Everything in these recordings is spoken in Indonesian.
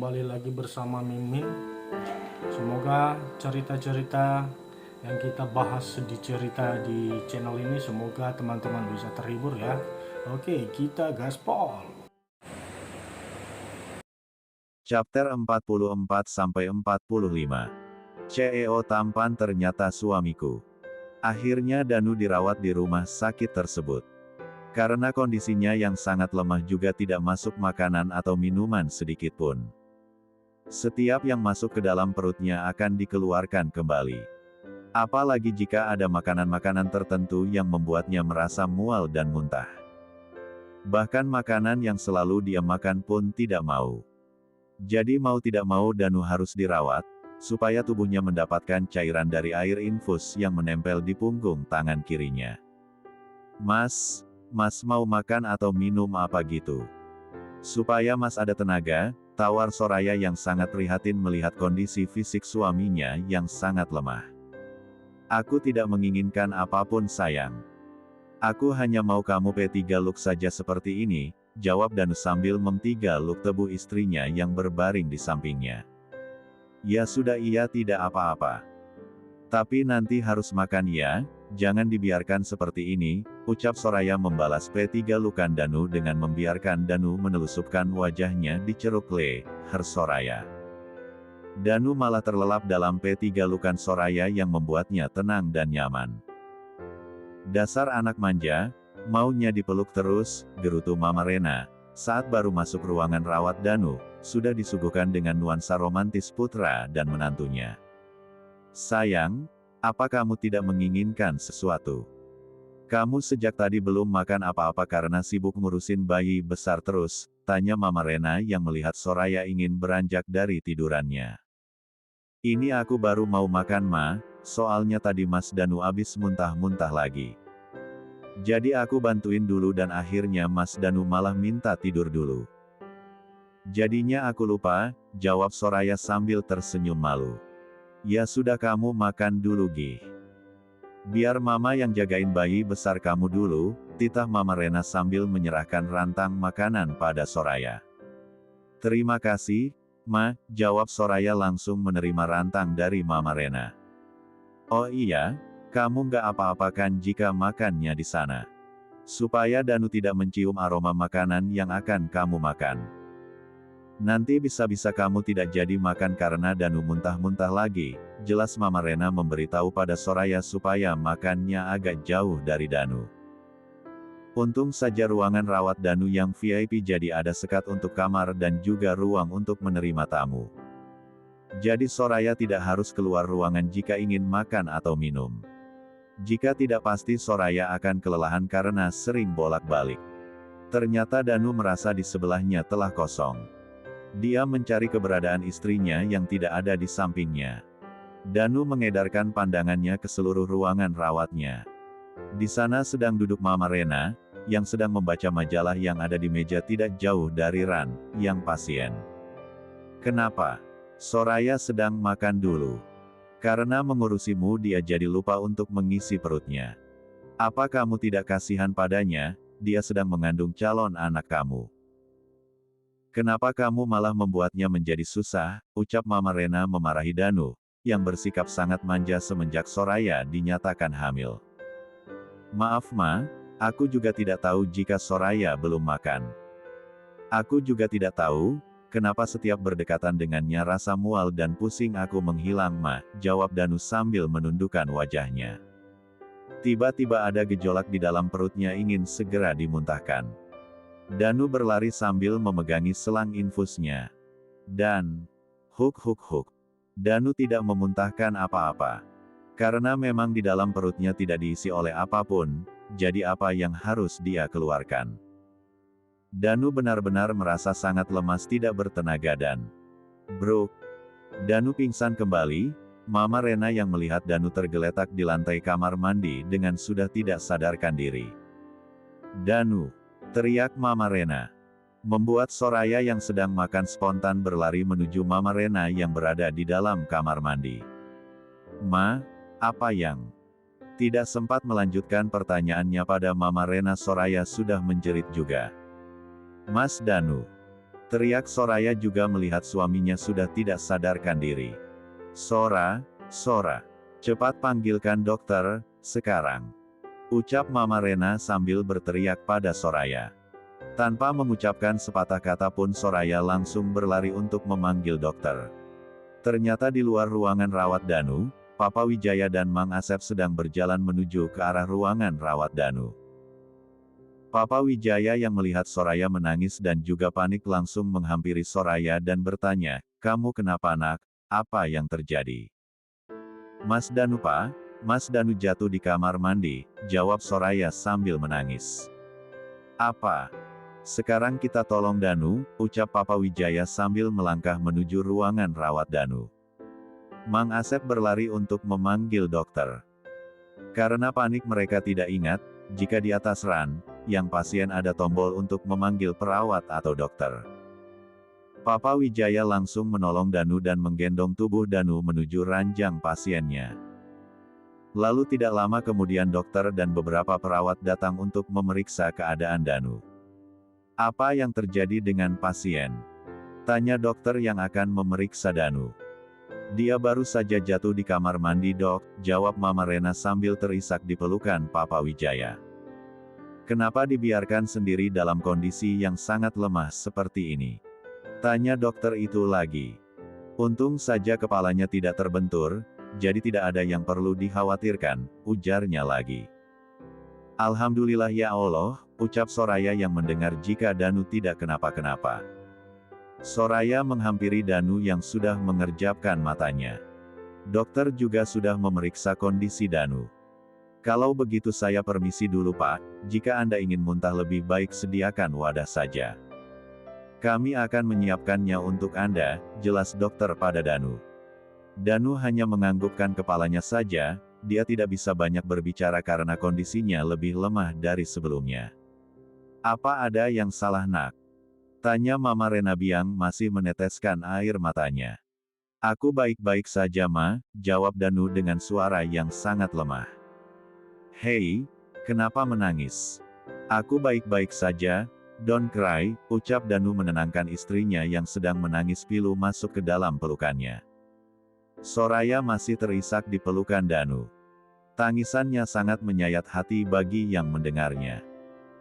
kembali lagi bersama Mimin. Semoga cerita-cerita yang kita bahas di cerita di channel ini semoga teman-teman bisa terhibur ya. Oke, kita gaspol. Chapter 44-45. CEO tampan ternyata suamiku. Akhirnya Danu dirawat di rumah sakit tersebut. Karena kondisinya yang sangat lemah juga tidak masuk makanan atau minuman sedikit pun. Setiap yang masuk ke dalam perutnya akan dikeluarkan kembali. Apalagi jika ada makanan-makanan tertentu yang membuatnya merasa mual dan muntah. Bahkan makanan yang selalu dia makan pun tidak mau. Jadi mau tidak mau Danu harus dirawat, supaya tubuhnya mendapatkan cairan dari air infus yang menempel di punggung tangan kirinya. Mas mau makan atau minum apa gitu? Supaya Mas ada tenaga, tawar Soraya yang sangat prihatin melihat kondisi fisik suaminya yang sangat lemah. Aku tidak menginginkan apapun sayang. Aku hanya mau kamu P3 saja seperti ini, jawab Danu sambil mem3 tubuh istrinya yang berbaring di sampingnya. Ya sudah ia tidak apa-apa. Tapi nanti harus makan ya, jangan dibiarkan seperti ini, ucap Soraya membalas P3 Danu dengan membiarkan Danu menelusupkan wajahnya di ceruk leher Soraya. Danu malah terlelap dalam P3 Soraya yang membuatnya tenang dan nyaman. Dasar anak manja, maunya dipeluk terus, gerutu Mama Rena, saat baru masuk ruangan rawat Danu, sudah disuguhkan dengan nuansa romantis putra dan menantunya. Sayang, apa kamu tidak menginginkan sesuatu? Kamu sejak tadi belum makan apa-apa karena sibuk ngurusin bayi besar terus, tanya Mama Rena yang melihat Soraya ingin beranjak dari tidurannya. Ini aku baru mau makan Ma, soalnya tadi Mas Danu abis muntah-muntah lagi. Jadi aku bantuin dulu dan akhirnya Mas Danu malah minta tidur dulu. Jadinya aku lupa, jawab Soraya sambil tersenyum malu. Ya sudah kamu makan dulu Gi. Biar Mama yang jagain bayi besar kamu dulu, titah Mama Rena sambil menyerahkan rantang makanan pada Soraya. Terima kasih, Ma, jawab Soraya langsung menerima rantang dari Mama Rena. Oh iya, kamu nggak apa-apa kan jika makannya di sana. Supaya Danu tidak mencium aroma makanan yang akan kamu makan. Nanti bisa-bisa kamu tidak jadi makan karena Danu muntah-muntah lagi, jelas Mama Rena memberitahu pada Soraya supaya makannya agak jauh dari Danu. Untung saja ruangan rawat Danu yang VIP jadi ada sekat untuk kamar dan juga ruang untuk menerima tamu. Jadi Soraya tidak harus keluar ruangan jika ingin makan atau minum. Jika tidak pasti Soraya akan kelelahan karena sering bolak-balik. Ternyata Danu merasa di sebelahnya telah kosong. Dia mencari keberadaan istrinya yang tidak ada di sampingnya. Danu mengedarkan pandangannya ke seluruh ruangan rawatnya. Di sana sedang duduk Mama Rena, yang sedang membaca majalah yang ada di meja tidak jauh dari Ran, yang pasien. Kenapa? Soraya sedang makan dulu. Karena mengurusimu dia jadi lupa untuk mengisi perutnya. Apa kamu tidak kasihan padanya, dia sedang mengandung calon anak kamu. Kenapa kamu malah membuatnya menjadi susah, ucap Mama Rena memarahi Danu, yang bersikap sangat manja semenjak Soraya dinyatakan hamil. Maaf Ma, aku juga tidak tahu jika Soraya belum makan. Aku juga tidak tahu, kenapa setiap berdekatan dengannya rasa mual dan pusing aku menghilang Ma, jawab Danu sambil menundukkan wajahnya. Tiba-tiba ada gejolak di dalam perutnya ingin segera dimuntahkan. Danu berlari sambil memegangi selang infusnya. Dan, huk. Danu tidak memuntahkan apa-apa. Karena memang di dalam perutnya tidak diisi oleh apapun, jadi apa yang harus dia keluarkan? Danu benar-benar merasa sangat lemas tidak bertenaga dan bruk. Danu pingsan kembali, Mama Rena yang melihat Danu tergeletak di lantai kamar mandi dengan sudah tidak sadarkan diri. Danu! Teriak Mama Rena. Membuat Soraya yang sedang makan spontan berlari menuju Mama Rena yang berada di dalam kamar mandi. Ma, apa yang? Tidak sempat melanjutkan pertanyaannya pada Mama Rena Soraya sudah menjerit juga. Mas Danu. Teriak Soraya juga melihat suaminya sudah tidak sadarkan diri. Sora, cepat panggilkan dokter, sekarang. Ucap Mama Rena sambil berteriak pada Soraya. Tanpa mengucapkan sepatah kata pun Soraya langsung berlari untuk memanggil dokter. Ternyata di luar ruangan rawat Danu, Papa Wijaya dan Mang Asep sedang berjalan menuju ke arah ruangan rawat Danu. Papa Wijaya yang melihat Soraya menangis dan juga panik langsung menghampiri Soraya dan bertanya, "Kamu kenapa nak? Apa yang terjadi?" "Mas Danu Pak, Mas Danu jatuh di kamar mandi," jawab Soraya sambil menangis. "Apa? Sekarang kita tolong Danu," ucap Papa Wijaya sambil melangkah menuju ruangan rawat Danu. Mang Asep berlari untuk memanggil dokter. Karena panik mereka tidak ingat, jika di atas ran, yang pasien ada tombol untuk memanggil perawat atau dokter. Papa Wijaya langsung menolong Danu dan menggendong tubuh Danu menuju ranjang pasiennya. Lalu tidak lama kemudian dokter dan beberapa perawat datang untuk memeriksa keadaan Danu. "Apa yang terjadi dengan pasien?" tanya dokter yang akan memeriksa Danu. "Dia baru saja jatuh di kamar mandi dok," jawab Mama Rena sambil terisak di pelukan Papa Wijaya. "Kenapa dibiarkan sendiri dalam kondisi yang sangat lemah seperti ini?" tanya dokter itu lagi. "Untung saja kepalanya tidak terbentur, jadi tidak ada yang perlu dikhawatirkan," ujarnya lagi. "Alhamdulillah ya Allah," ucap Soraya yang mendengar jika Danu tidak kenapa-kenapa. Soraya menghampiri Danu yang sudah mengerjapkan matanya. Dokter juga sudah memeriksa kondisi Danu. "Kalau begitu saya permisi dulu Pak, jika Anda ingin muntah lebih baik sediakan wadah saja. Kami akan menyiapkannya untuk Anda," jelas dokter pada Danu. Danu hanya menganggukkan kepalanya saja, dia tidak bisa banyak berbicara karena kondisinya lebih lemah dari sebelumnya. "Apa ada yang salah nak?" tanya Mama Rena Biang masih meneteskan air matanya. "Aku baik-baik saja Ma," jawab Danu dengan suara yang sangat lemah. "Hei, kenapa menangis?" "Aku baik-baik saja, don't cry," ucap Danu menenangkan istrinya yang sedang menangis pilu masuk ke dalam pelukannya. Soraya masih terisak di pelukan Danu. Tangisannya sangat menyayat hati bagi yang mendengarnya.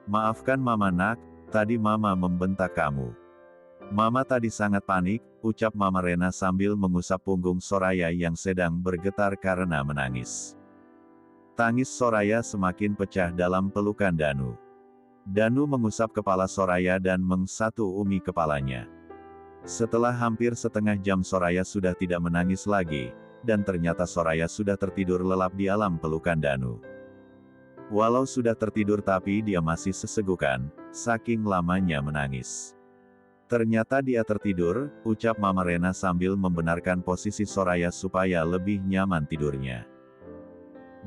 "Maafkan Mama nak, tadi Mama membentak kamu." "Mama tadi sangat panik," ucap Mama Rena sambil mengusap punggung Soraya yang sedang bergetar karena menangis. Tangis Soraya semakin pecah dalam pelukan Danu. Danu mengusap kepala Soraya dan mengsatu umi kepalanya. Setelah hampir setengah jam Soraya sudah tidak menangis lagi, dan ternyata Soraya sudah tertidur lelap di alam pelukan Danu. Walau sudah tertidur tapi dia masih sesegukan, saking lamanya menangis. "Ternyata dia tertidur," ucap Mama Rena sambil membenarkan posisi Soraya supaya lebih nyaman tidurnya.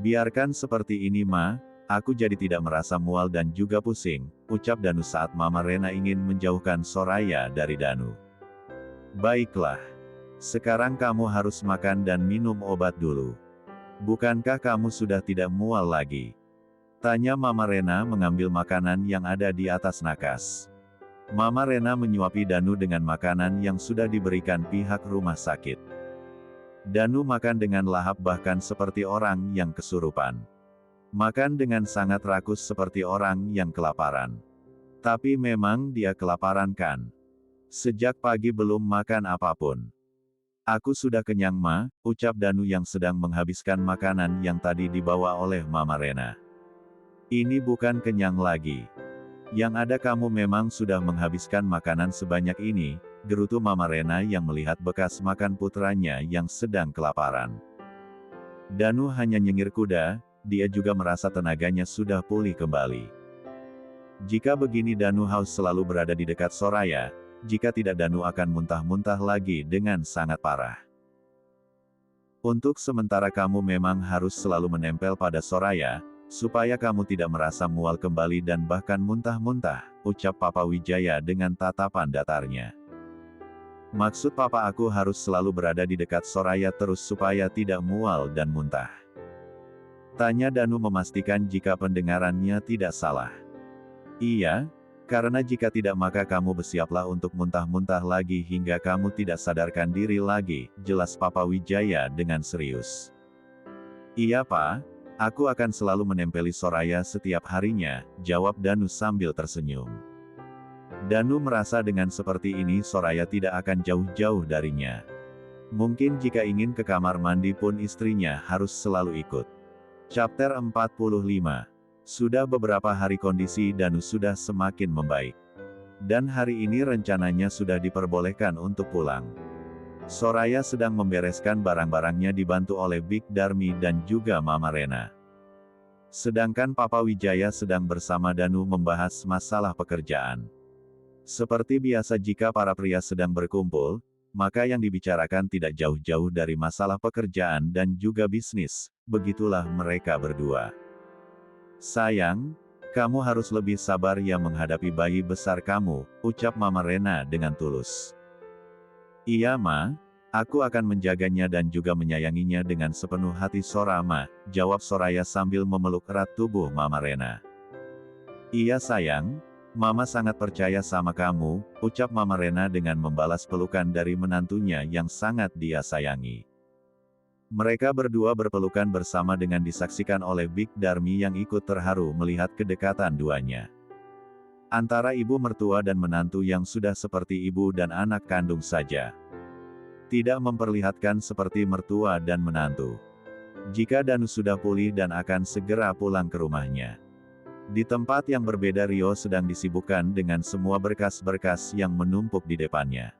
"Biarkan seperti ini Ma, aku jadi tidak merasa mual dan juga pusing," ucap Danu saat Mama Rena ingin menjauhkan Soraya dari Danu. "Baiklah. Sekarang kamu harus makan dan minum obat dulu. Bukankah kamu sudah tidak mual lagi?" tanya Mama Rena mengambil makanan yang ada di atas nakas. Mama Rena menyuapi Danu dengan makanan yang sudah diberikan pihak rumah sakit. Danu makan dengan lahap bahkan seperti orang yang kesurupan. Makan dengan sangat rakus seperti orang yang kelaparan. Tapi memang dia kelaparan kan? Sejak pagi belum makan apapun. "Aku sudah kenyang Ma," ucap Danu yang sedang menghabiskan makanan yang tadi dibawa oleh Mama Rena. "Ini bukan kenyang lagi. Yang ada kamu memang sudah menghabiskan makanan sebanyak ini," gerutu Mama Rena yang melihat bekas makan putranya yang sedang kelaparan. Danu hanya nyengir kuda, dia juga merasa tenaganya sudah pulih kembali. Jika begini Danu harus selalu berada di dekat Soraya, jika tidak Danu akan muntah-muntah lagi dengan sangat parah. "Untuk sementara kamu memang harus selalu menempel pada Soraya, supaya kamu tidak merasa mual kembali dan bahkan muntah-muntah," ucap Papa Wijaya dengan tatapan datarnya. "Maksud Papa aku harus selalu berada di dekat Soraya terus supaya tidak mual dan muntah?" tanya Danu memastikan jika pendengarannya tidak salah. "Iya, Karena jika tidak maka kamu bersiaplah untuk muntah-muntah lagi hingga kamu tidak sadarkan diri lagi, jelas Papa Wijaya dengan serius. Iya Pak, aku akan selalu menempeli Soraya setiap harinya, jawab Danu sambil tersenyum. Danu merasa dengan seperti ini Soraya tidak akan jauh-jauh darinya. Mungkin jika ingin ke kamar mandi pun istrinya harus selalu ikut. Chapter 45. Sudah beberapa hari kondisi Danu sudah semakin membaik. Dan hari ini rencananya sudah diperbolehkan untuk pulang. Soraya sedang membereskan barang-barangnya dibantu oleh Big Darmi dan juga Mama Rena. Sedangkan Papa Wijaya sedang bersama Danu membahas masalah pekerjaan. Seperti biasa jika para pria sedang berkumpul, maka yang dibicarakan tidak jauh-jauh dari masalah pekerjaan dan juga bisnis, begitulah mereka berdua. Sayang, kamu harus lebih sabar ya menghadapi bayi besar kamu, ucap Mama Rena dengan tulus. Iya Ma, aku akan menjaganya dan juga menyayanginya dengan sepenuh hati Sorama, jawab Soraya sambil memeluk erat tubuh Mama Rena. Iya sayang, Mama sangat percaya sama kamu, ucap Mama Rena dengan membalas pelukan dari menantunya yang sangat dia sayangi. Mereka berdua berpelukan bersama dengan disaksikan oleh Big Darmi yang ikut terharu melihat kedekatan duanya. Antara ibu mertua dan menantu yang sudah seperti ibu dan anak kandung saja. Tidak memperlihatkan seperti mertua dan menantu. Jika Danu sudah pulih dan akan segera pulang ke rumahnya. Di tempat yang berbeda Rio sedang disibukkan dengan semua berkas-berkas yang menumpuk di depannya.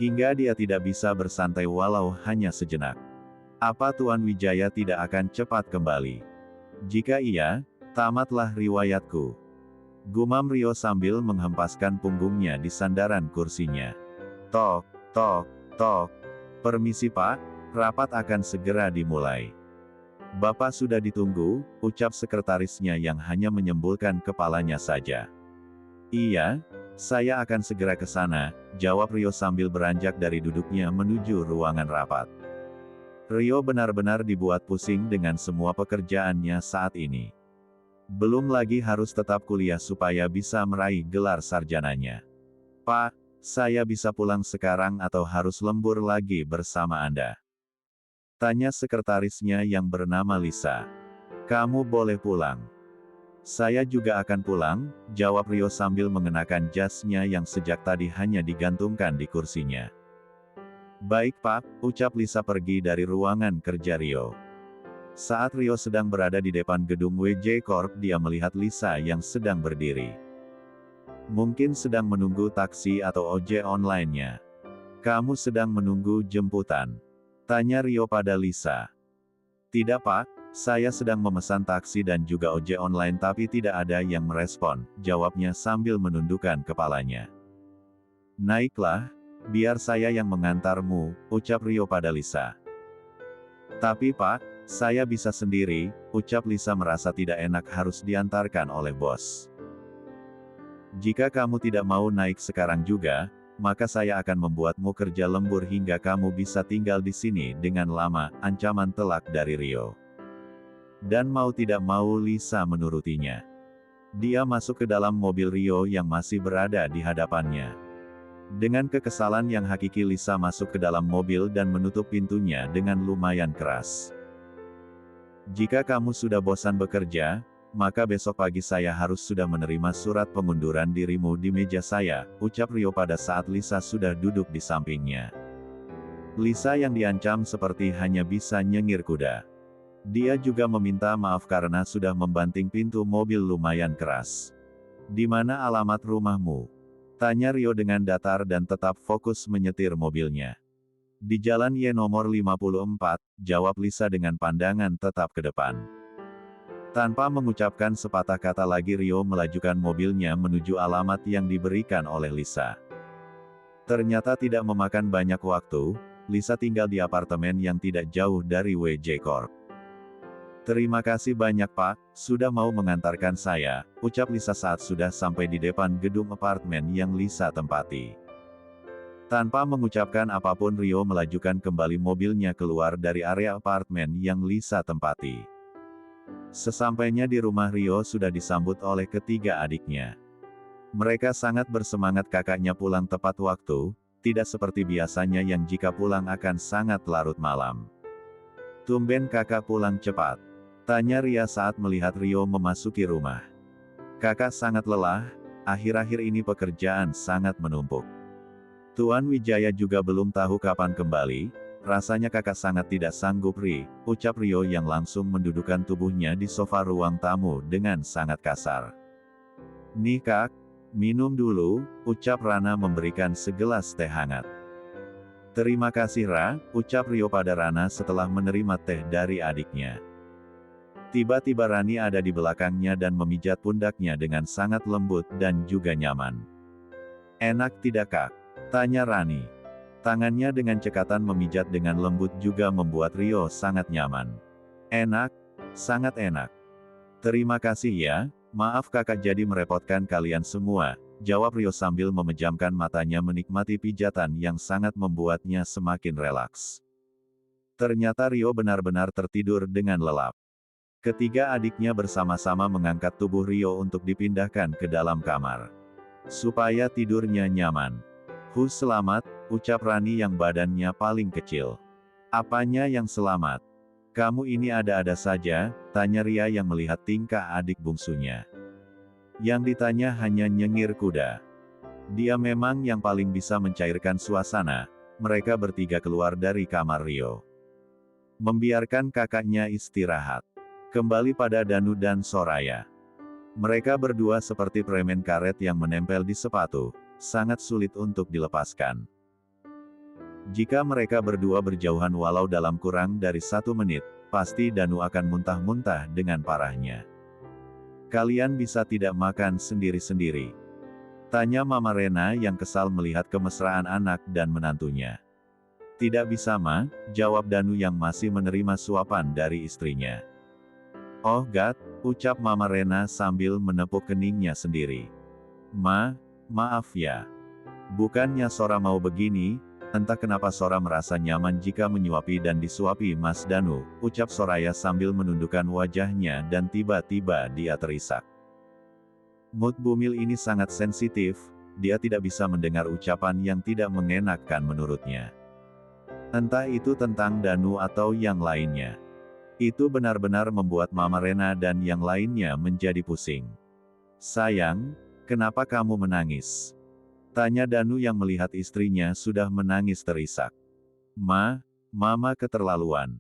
Hingga dia tidak bisa bersantai walau hanya sejenak. Apa Tuan Wijaya tidak akan cepat kembali? Jika iya, tamatlah riwayatku. Gumam Rio sambil menghempaskan punggungnya di sandaran kursinya. Tok, tok, tok. Permisi Pak, rapat akan segera dimulai. Bapak sudah ditunggu, ucap sekretarisnya yang hanya menyembulkan kepalanya saja. Iya, saya akan segera ke sana, jawab Rio sambil beranjak dari duduknya menuju ruangan rapat. Rio benar-benar dibuat pusing dengan semua pekerjaannya saat ini. Belum lagi harus tetap kuliah supaya bisa meraih gelar sarjananya. Pak, saya bisa pulang sekarang atau harus lembur lagi bersama Anda? Tanya sekretarisnya yang bernama Lisa. Kamu boleh pulang. Saya juga akan pulang, jawab Rio sambil mengenakan jasnya yang sejak tadi hanya digantungkan di kursinya. Baik Pak, ucap Lisa pergi dari ruangan kerja Rio. Saat Rio sedang berada di depan gedung WJ Corp, dia melihat Lisa yang sedang berdiri. Mungkin sedang menunggu taksi atau ojek online-nya. Kamu sedang menunggu jemputan? Tanya Rio pada Lisa. Tidak Pak, saya sedang memesan taksi dan juga ojek online tapi tidak ada yang merespon, jawabnya sambil menundukkan kepalanya. Naiklah, biar saya yang mengantarmu, ucap Rio pada Lisa. Tapi Pak, saya bisa sendiri, ucap Lisa merasa tidak enak harus diantarkan oleh bos. Jika kamu tidak mau naik sekarang juga, maka saya akan membuatmu kerja lembur hingga kamu bisa tinggal di sini dengan lama, ancaman telak dari Rio. Dan mau tidak mau Lisa menurutinya. Dia masuk ke dalam mobil Rio yang masih berada di hadapannya. Dengan kekesalan yang hakiki Lisa masuk ke dalam mobil dan menutup pintunya dengan lumayan keras. Jika kamu sudah bosan bekerja, maka besok pagi saya harus sudah menerima surat pengunduran dirimu di meja saya, ucap Rio pada saat Lisa sudah duduk di sampingnya. Lisa yang diancam seperti hanya bisa nyengir kuda. Dia juga meminta maaf karena sudah membanting pintu mobil lumayan keras. Di mana alamat rumahmu? Tanya Rio dengan datar dan tetap fokus menyetir mobilnya. Di jalan Y nomor 54, jawab Lisa dengan pandangan tetap ke depan. Tanpa mengucapkan sepatah kata lagi Rio melajukan mobilnya menuju alamat yang diberikan oleh Lisa. Ternyata tidak memakan banyak waktu, Lisa tinggal di apartemen yang tidak jauh dari WJ Corp. Terima kasih banyak Pak, sudah mau mengantarkan saya, ucap Lisa saat sudah sampai di depan gedung apartemen yang Lisa tempati. Tanpa mengucapkan apapun Rio melajukan kembali mobilnya keluar dari area apartemen yang Lisa tempati. Sesampainya di rumah Rio sudah disambut oleh ketiga adiknya. Mereka sangat bersemangat kakaknya pulang tepat waktu, tidak seperti biasanya yang jika pulang akan sangat larut malam. "Tumben kakak pulang cepat?" tanya Ria saat melihat Rio memasuki rumah. "Kakak sangat lelah, akhir-akhir ini pekerjaan sangat menumpuk." Tuan Wijaya juga belum tahu kapan kembali, rasanya kakak sangat tidak sanggup ucap Rio yang langsung mendudukan tubuhnya di sofa ruang tamu dengan sangat kasar. "Nih kak, minum dulu," ucap Rana memberikan segelas teh hangat. "Terima kasih Ra," ucap Rio pada Rana setelah menerima teh dari adiknya. Tiba-tiba Rani ada di belakangnya dan memijat pundaknya dengan sangat lembut dan juga nyaman. "Enak tidak kak?" tanya Rani. Tangannya dengan cekatan memijat dengan lembut juga membuat Rio sangat nyaman. "Enak, sangat enak. Terima kasih ya, maaf kakak jadi merepotkan kalian semua," jawab Rio sambil memejamkan matanya menikmati pijatan yang sangat membuatnya semakin relaks. Ternyata Rio benar-benar tertidur dengan lelap. Ketiga adiknya bersama-sama mengangkat tubuh Rio untuk dipindahkan ke dalam kamar, supaya tidurnya nyaman. Selamat," ucap Rani yang badannya paling kecil. "Apanya yang selamat? Kamu ini ada-ada saja," tanya Ria yang melihat tingkah adik bungsunya. Yang ditanya hanya nyengir kuda. Dia memang yang paling bisa mencairkan suasana. Mereka bertiga keluar dari kamar Rio, membiarkan kakaknya istirahat. Kembali pada Danu dan Soraya. Mereka berdua seperti permen karet yang menempel di sepatu, sangat sulit untuk dilepaskan. Jika mereka berdua berjauhan walau dalam kurang dari 1 menit, pasti Danu akan muntah-muntah dengan parahnya. "Kalian bisa tidak makan sendiri-sendiri?" tanya Mama Rena yang kesal melihat kemesraan anak dan menantunya. "Tidak bisa Ma," jawab Danu yang masih menerima suapan dari istrinya. "Oh God," ucap Mama Rena sambil menepuk keningnya sendiri. Maaf ya. Bukannya Sora mau begini, entah kenapa Sora merasa nyaman jika menyuapi dan disuapi Mas Danu," ucap Soraya sambil menundukkan wajahnya dan tiba-tiba dia terisak. Mood Bumil ini sangat sensitif, dia tidak bisa mendengar ucapan yang tidak mengenakkan menurutnya. Entah itu tentang Danu atau yang lainnya. Itu benar-benar membuat Mama Rena dan yang lainnya menjadi pusing. "Sayang, kenapa kamu menangis?" tanya Danu yang melihat istrinya sudah menangis terisak. Mama keterlaluan.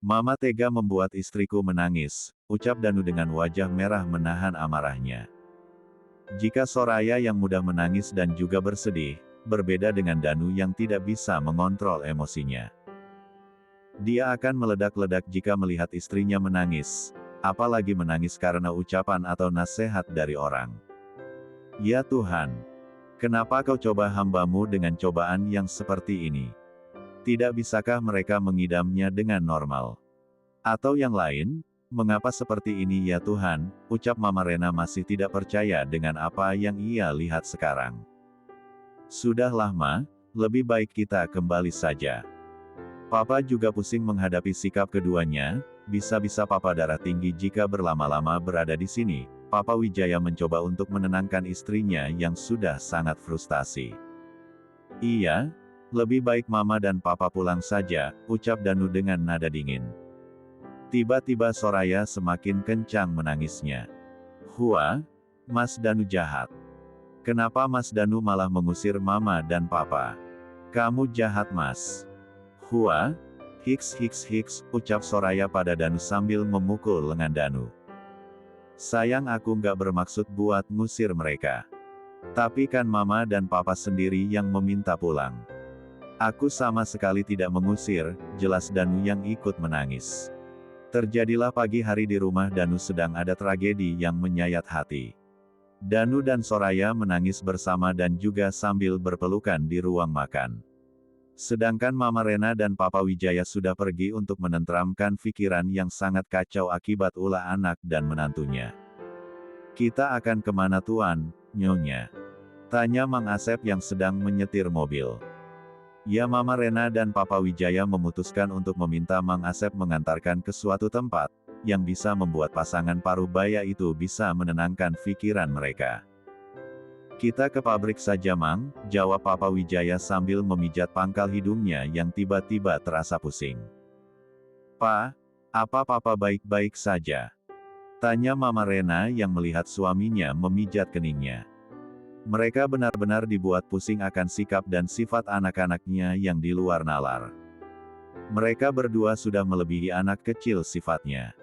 Mama tega membuat istriku menangis," ucap Danu dengan wajah merah menahan amarahnya. Jika Soraya yang mudah menangis dan juga bersedih, berbeda dengan Danu yang tidak bisa mengontrol emosinya. Dia akan meledak-ledak jika melihat istrinya menangis, apalagi menangis karena ucapan atau nasihat dari orang. "Ya Tuhan, kenapa kau coba hamba-Mu dengan cobaan yang seperti ini? Tidak bisakah mereka mengidamnya dengan normal? Atau yang lain, mengapa seperti ini ya Tuhan?" ucap Mama Rena masih tidak percaya dengan apa yang ia lihat sekarang. "Sudahlah Ma, lebih baik kita kembali saja. Papa juga pusing menghadapi sikap keduanya, bisa-bisa Papa darah tinggi jika berlama-lama berada di sini." Papa Wijaya mencoba untuk menenangkan istrinya yang sudah sangat frustasi. "Iya, lebih baik Mama dan Papa pulang saja," ucap Danu dengan nada dingin. Tiba-tiba Soraya semakin kencang menangisnya. Mas Danu jahat. Kenapa Mas Danu malah mengusir Mama dan Papa? Kamu jahat Mas. Hiks, ucap Soraya pada Danu sambil memukul lengan Danu. "Sayang aku nggak bermaksud buat ngusir mereka. Tapi kan Mama dan Papa sendiri yang meminta pulang. Aku sama sekali tidak mengusir," jelas Danu yang ikut menangis. Terjadilah pagi hari di rumah Danu sedang ada tragedi yang menyayat hati. Danu dan Soraya menangis bersama dan juga sambil berpelukan di ruang makan. Sedangkan Mama Rena dan Papa Wijaya sudah pergi untuk menenteramkan pikiran yang sangat kacau akibat ulah anak dan menantunya. "Kita akan kemana Tuan, Nyonya?" tanya Mang Asep yang sedang menyetir mobil. Ya Mama Rena dan Papa Wijaya memutuskan untuk meminta Mang Asep mengantarkan ke suatu tempat, yang bisa membuat pasangan paruh baya itu bisa menenangkan pikiran mereka. Kita ke pabrik saja Mang, jawab Papa Wijaya sambil memijat pangkal hidungnya yang tiba-tiba terasa pusing. Pa, apa Papa baik-baik saja? Tanya Mama Rena yang melihat suaminya memijat keningnya. Mereka benar-benar dibuat pusing akan sikap dan sifat anak-anaknya yang di luar nalar. Mereka berdua sudah melebihi anak kecil sifatnya.